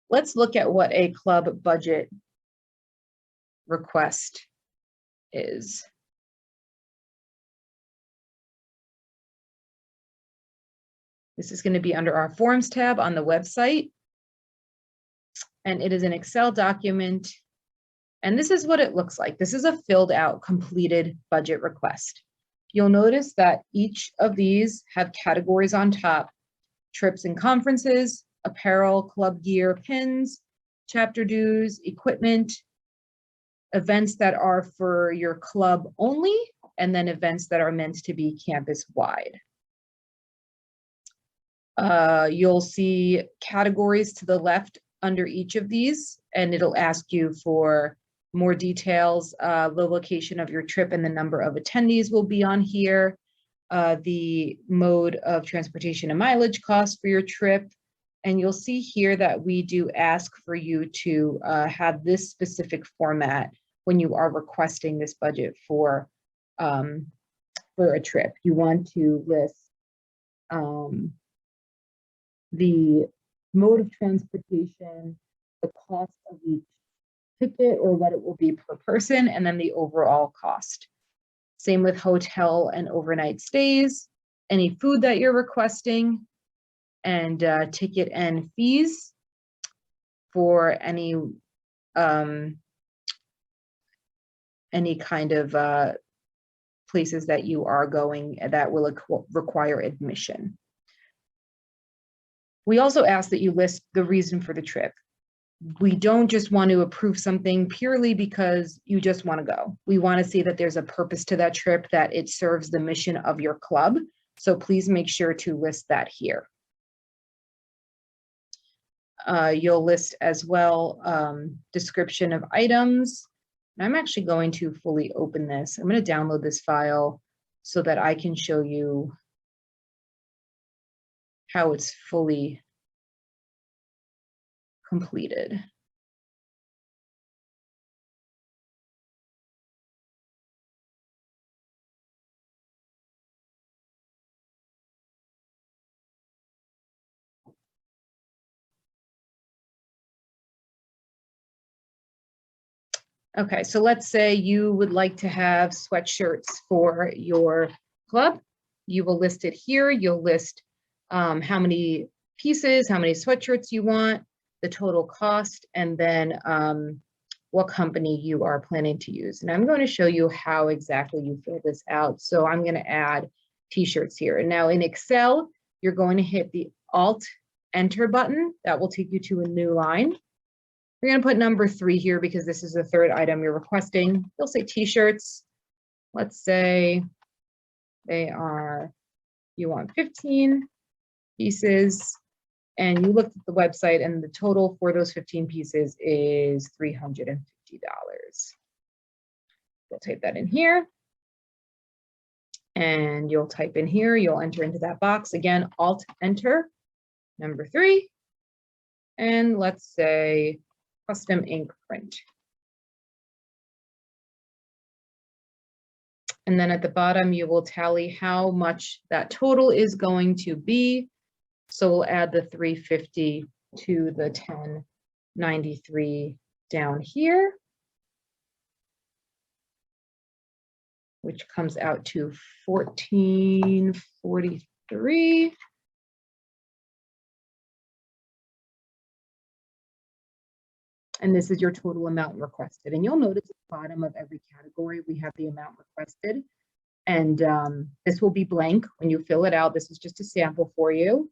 let's look at what a club budget request is. This is going to be under our Forms tab on the website. And it is an Excel document. And this is what it looks like. This is a filled out, completed budget request. You'll notice that each of these have categories on top: trips and conferences, apparel, club gear, pins, chapter dues, equipment, events that are for your club only, and then events that are meant to be campus-wide. You'll see categories to the left under each of these, and it'll ask you for more details. The location of your trip and the number of attendees will be on here. The mode of transportation and mileage cost for your trip. And you'll see here that we do ask for you to have this specific format when you are requesting this budget for a trip. You want to list the mode of transportation, the cost of each ticket or what it will be per person, and then the overall cost. Same with hotel and overnight stays, any food that you're requesting, and ticket and fees for any kind of places that you are going that will require admission. We also ask that you list the reason for the trip. We don't just want to approve something purely because you just want to go. We want to see that there's a purpose to that trip, that it serves the mission of your club. So please make sure to list that here. You'll list as well description of items. And I'm actually going to fully open this. I'm going to download this file so that I can show you how it's fully completed. Okay, so let's say you would like to have sweatshirts for your club. You will list it here. You'll list how many pieces, how many sweatshirts you want, the total cost, and then what company you are planning to use. And I'm going to show you how exactly you fill this out. So I'm going to add t-shirts here. And now in Excel, you're going to hit the Alt-Enter button. That will take you to a new line. We're going to put number 3 here because this is the third item you're requesting. You'll say t-shirts. Let's say they are, you want 15 pieces, and you looked at the website and the total for those 15 pieces is $350. We'll type that in here. And you'll type in here, you'll enter into that box. Again, Alt-Enter, number 3. And let's say custom ink print. And then at the bottom, you will tally how much that total is going to be. So we'll add the 350 to the 1093 down here, which comes out to 1443. And this is your total amount requested. And you'll notice at the bottom of every category, we have the amount requested. And this will be blank when you fill it out. This is just a sample for you.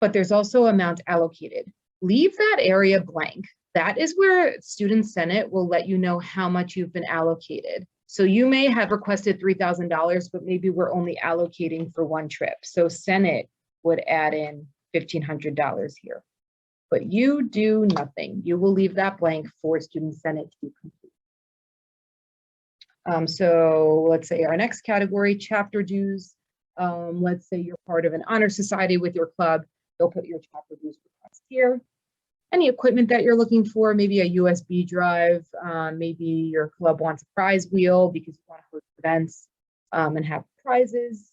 But there's also amount allocated. Leave that area blank. That is where Student Senate will let you know how much you've been allocated. So you may have requested $3,000, but maybe we're only allocating for one trip. So Senate would add in $1,500 here. But you do nothing. You will leave that blank for Student Senate to complete. So let's say our next category, chapter dues. Let's say you're part of an honor society with your club. You'll put your chapter dues request here. Any equipment that you're looking for, maybe a USB drive, maybe your club wants a prize wheel because you want to host events and have prizes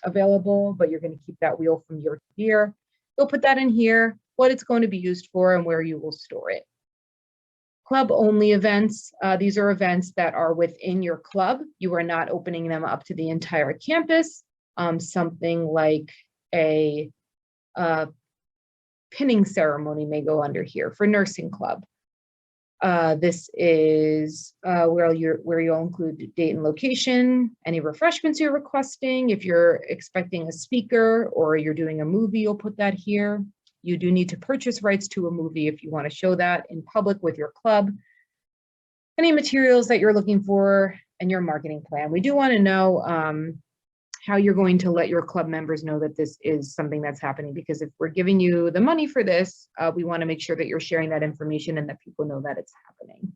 available, but you're going to keep that wheel from year to year. You'll put that in here. what it's going to be used for, and where you will store it. Club-only events, these are events that are within your club. You are not opening them up to the entire campus. Something like a pinning ceremony may go under here for nursing club. This is where you'll include date and location, any refreshments you're requesting. If you're expecting a speaker or you're doing a movie, you'll put that here. You do need to purchase rights to a movie if you want to show that in public with your club. Any materials that you're looking for and your marketing plan. We do want to know how you're going to let your club members know that this is something that's happening, because if we're giving you the money for this, we want to make sure that you're sharing that information and that people know that it's happening.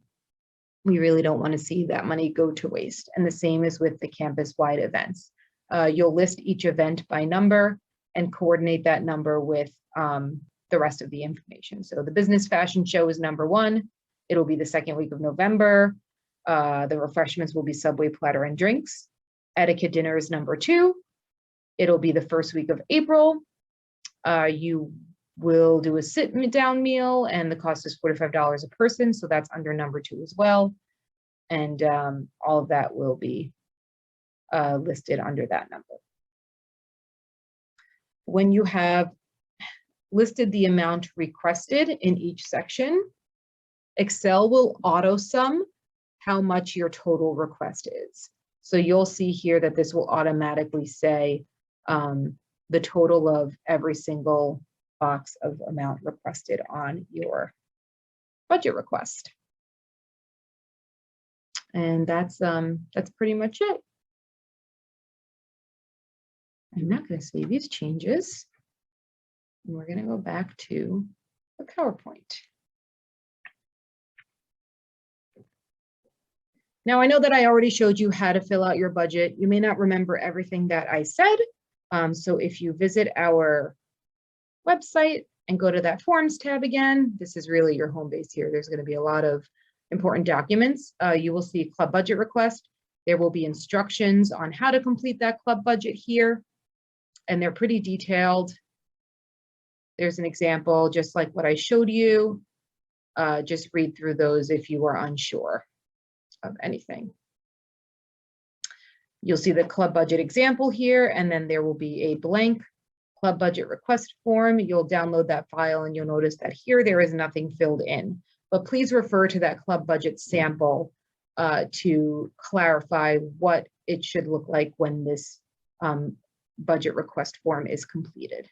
We really don't want to see that money go to waste. And the same is with the campus-wide events. You'll list each event by number and coordinate that number with the rest of the information. So the business fashion show is number 1. It'll be the second week of November. The refreshments will be Subway platter and drinks. Etiquette dinner is number 2. It'll be the first week of April. You will do a sit-down meal, and the cost is $45 a person, so that's under number 2 as well. And all of that will be listed under that number. When you have listed the amount requested in each section, Excel will auto sum how much your total request is. So you'll see here that this will automatically say the total of every single box of amount requested on your budget request. And that's pretty much it. I'm not going to save these changes. And we're going to go back to the PowerPoint. Now, I know that I already showed you how to fill out your budget. You may not remember everything that I said. So if you visit our website and go to that Forms tab again, this is really your home base here. There's going to be a lot of important documents. You will see club budget request. There will be instructions on how to complete that club budget here, and they're pretty detailed. There's an example, just like what I showed you. Just read through those if you are unsure of anything. You'll see the club budget example here, and then there will be a blank club budget request form. You'll download that file, and you'll notice that here there is nothing filled in. But please refer to that club budget sample to clarify what it should look like when this budget request form is completed.